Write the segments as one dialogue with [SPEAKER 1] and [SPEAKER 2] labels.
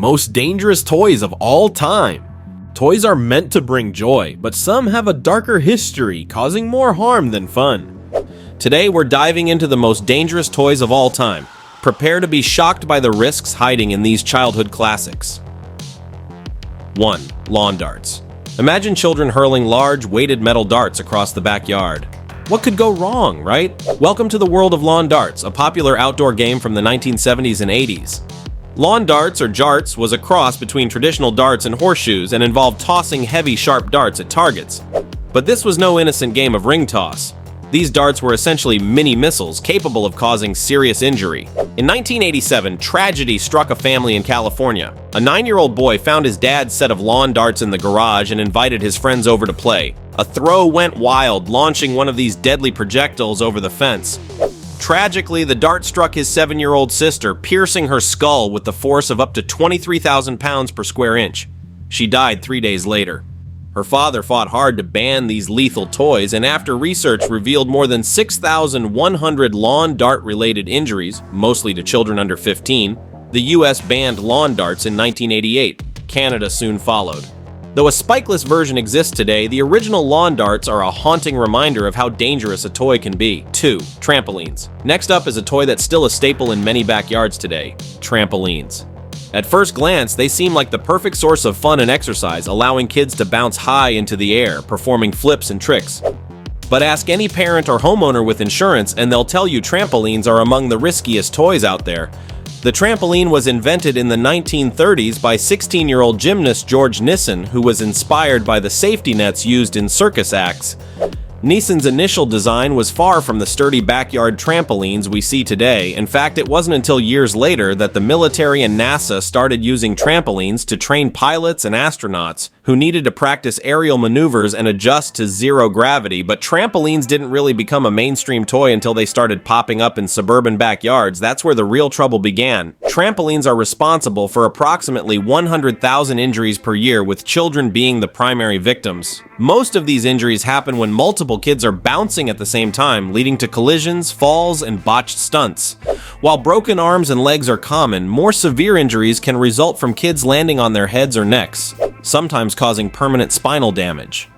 [SPEAKER 1] Most dangerous toys of all time. Toys are meant to bring joy, but some have a darker history, causing more harm than fun. Today we're diving into the most dangerous toys of all time. Prepare to be shocked by the risks hiding in these childhood classics. 1. Lawn darts. Imagine children hurling large, weighted metal darts across the backyard. What could go wrong, right? Welcome to the world of lawn darts, a popular outdoor game from the 1970s and 80s. Lawn darts, or jarts, was a cross between traditional darts and horseshoes and involved tossing heavy, sharp darts at targets. But this was no innocent game of ring toss. These darts were essentially mini missiles capable of causing serious injury. In 1987, tragedy struck a family in California. A 9-year-old boy found his dad's set of lawn darts in the garage and invited his friends over to play. A throw went wild, launching one of these deadly projectiles over the fence. Tragically, the dart struck his 7-year-old sister, piercing her skull with the force of up to 23,000 pounds per square inch. She died 3 days later. Her father fought hard to ban these lethal toys, and after research revealed more than 6,100 lawn dart-related injuries, mostly to children under 15, the US banned lawn darts in 1988. Canada soon followed. Though a spikeless version exists today, the original lawn darts are a haunting reminder of how dangerous a toy can be. 2. Trampolines. Next up is a toy that's still a staple in many backyards today: trampolines. At first glance, they seem like the perfect source of fun and exercise, allowing kids to bounce high into the air, performing flips and tricks. But ask any parent or homeowner with insurance and they'll tell you trampolines are among the riskiest toys out there. The trampoline was invented in the 1930s by 16-year-old gymnast George Nissen, who was inspired by the safety nets used in circus acts. Nissen's initial design was far from the sturdy backyard trampolines we see today. In fact, it wasn't until years later that the military and NASA started using trampolines to train pilots and astronauts who needed to practice aerial maneuvers and adjust to zero gravity. But trampolines didn't really become a mainstream toy until they started popping up in suburban backyards. That's where the real trouble began. Trampolines are responsible for approximately 100,000 injuries per year, with children being the primary victims. Most of these injuries happen when multiple kids are bouncing at the same time, leading to collisions, falls, and botched stunts. While broken arms and legs are common, more severe injuries can result from kids landing on their heads or necks, sometimes causing permanent spinal damage.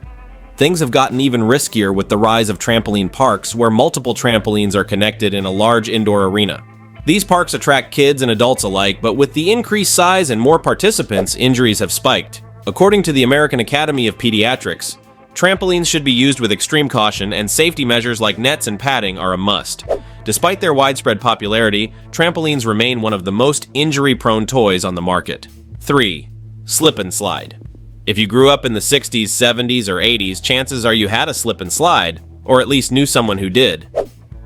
[SPEAKER 1] Things have gotten even riskier with the rise of trampoline parks, where multiple trampolines are connected in a large indoor arena. These parks attract kids and adults alike, but with the increased size and more participants, injuries have spiked. According to the American Academy of Pediatrics, trampolines should be used with extreme caution, and safety measures like nets and padding are a must. Despite their widespread popularity, trampolines remain one of the most injury-prone toys on the market. 3. Slip and slide. If you grew up in the 60s, 70s, or 80s, chances are you had a slip and slide, or at least knew someone who did.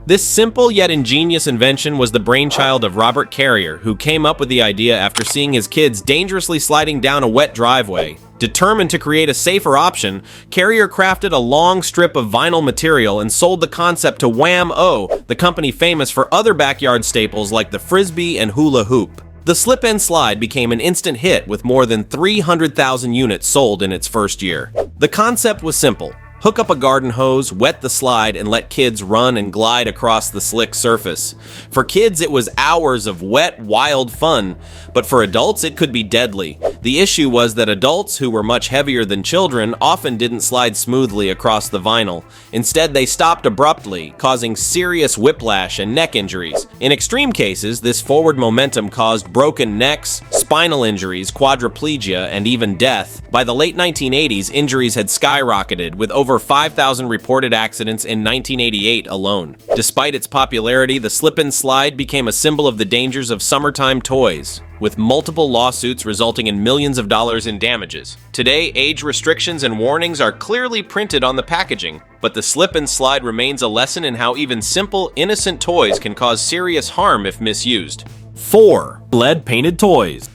[SPEAKER 1] This simple yet ingenious invention was the brainchild of Robert Carrier, who came up with the idea after seeing his kids dangerously sliding down a wet driveway. Determined to create a safer option, Carrier crafted a long strip of vinyl material and sold the concept to Wham-O, the company famous for other backyard staples like the Frisbee and hula hoop. The slip and slide became an instant hit, with more than 300,000 units sold in its first year. The concept was simple. Hook up a garden hose, wet the slide, and let kids run and glide across the slick surface. For kids, it was hours of wet, wild fun, but for adults, it could be deadly. The issue was that adults, who were much heavier than children, often didn't slide smoothly across the vinyl. Instead, they stopped abruptly, causing serious whiplash and neck injuries. In extreme cases, this forward momentum caused broken necks, spinal injuries, quadriplegia, and even death. By the late 1980s, injuries had skyrocketed, with over 5,000 reported accidents in 1988 alone. Despite its popularity, the slip and slide became a symbol of the dangers of summertime toys, with multiple lawsuits resulting in millions of dollars in damages. Today, age restrictions and warnings are clearly printed on the packaging, but the slip and slide remains a lesson in how even simple, innocent toys can cause serious harm if misused. 4. Lead-painted toys.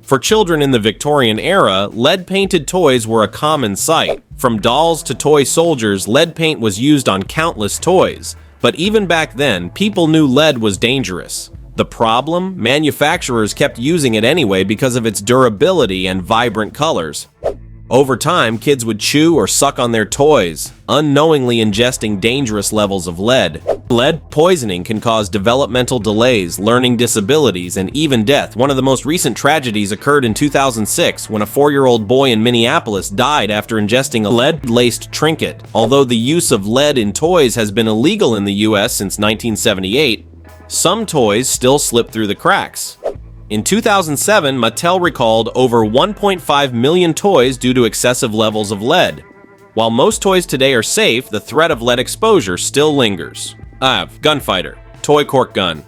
[SPEAKER 1] For children in the Victorian era, lead-painted toys were a common sight. From dolls to toy soldiers, lead paint was used on countless toys. But even back then, people knew lead was dangerous. The problem? Manufacturers kept using it anyway because of its durability and vibrant colors. Over time, kids would chew or suck on their toys, unknowingly ingesting dangerous levels of lead. Lead poisoning can cause developmental delays, learning disabilities, and even death. One of the most recent tragedies occurred in 2006 when a 4-year-old boy in Minneapolis died after ingesting a lead-laced trinket. Although the use of lead in toys has been illegal in the US since 1978, some toys still slip through the cracks. In 2007, Mattel recalled over 1.5 million toys due to excessive levels of lead. While most toys today are safe, the threat of lead exposure still lingers. Gunfighter Toy Cork Gun.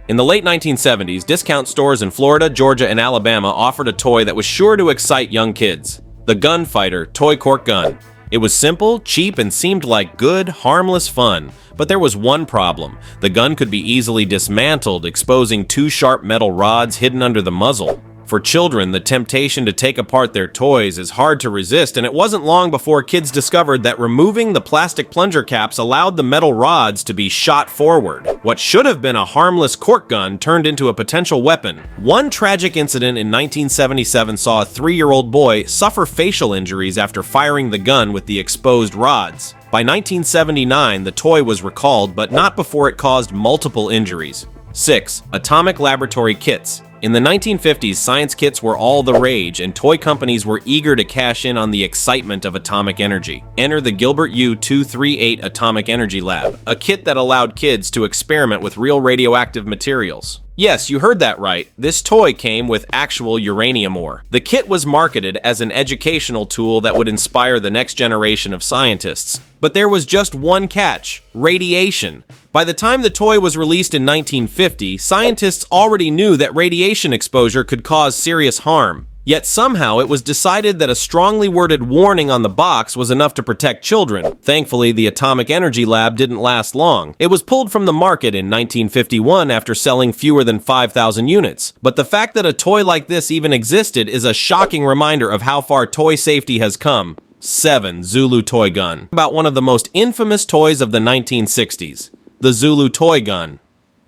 [SPEAKER 1] In the late 1970s, discount stores in Florida, Georgia, and Alabama offered a toy that was sure to excite young kids: the Gunfighter Toy Cork Gun. It was simple, cheap, and seemed like good, harmless fun. But there was one problem. The gun could be easily dismantled, exposing 2 sharp metal rods hidden under the muzzle. For children, the temptation to take apart their toys is hard to resist, and it wasn't long before kids discovered that removing the plastic plunger caps allowed the metal rods to be shot forward. What should have been a harmless cork gun turned into a potential weapon. One tragic incident in 1977 saw a 3-year-old boy suffer facial injuries after firing the gun with the exposed rods. By 1979, the toy was recalled, but not before it caused multiple injuries. 6. Atomic laboratory kits. In the 1950s, science kits were all the rage, and toy companies were eager to cash in on the excitement of atomic energy. Enter the Gilbert U-238 Atomic Energy Lab, a kit that allowed kids to experiment with real radioactive materials. Yes, you heard that right. This toy came with actual uranium ore. The kit was marketed as an educational tool that would inspire the next generation of scientists. But there was just one catch: radiation. By the time the toy was released in 1950, scientists already knew that radiation exposure could cause serious harm. Yet somehow it was decided that a strongly worded warning on the box was enough to protect children. Thankfully, the Atomic Energy Lab didn't last long. It was pulled from the market in 1951 after selling fewer than 5,000 units. But the fact that a toy like this even existed is a shocking reminder of how far toy safety has come. 7. Zulu Toy Gun. About one of the most infamous toys of the 1960s, the Zulu Toy Gun.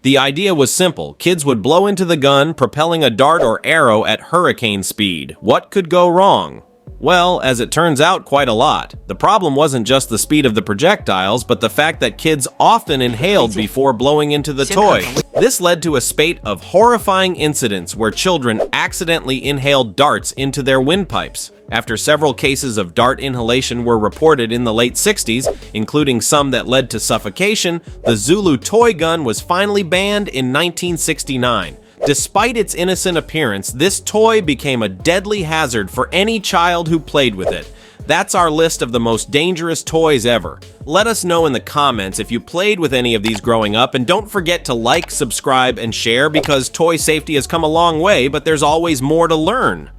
[SPEAKER 1] The idea was simple. Kids would blow into the gun, propelling a dart or arrow at hurricane speed. What could go wrong? Well, as it turns out, quite a lot. The problem wasn't just the speed of the projectiles, but the fact that kids often inhaled before blowing into the toy. This led to a spate of horrifying incidents where children accidentally inhaled darts into their windpipes. After several cases of dart inhalation were reported in the late 60s, including some that led to suffocation, the Zulu toy gun was finally banned in 1969. Despite its innocent appearance, this toy became a deadly hazard for any child who played with it. That's our list of the most dangerous toys ever. Let us know in the comments if you played with any of these growing up, and don't forget to like, subscribe, and share, because toy safety has come a long way, but there's always more to learn.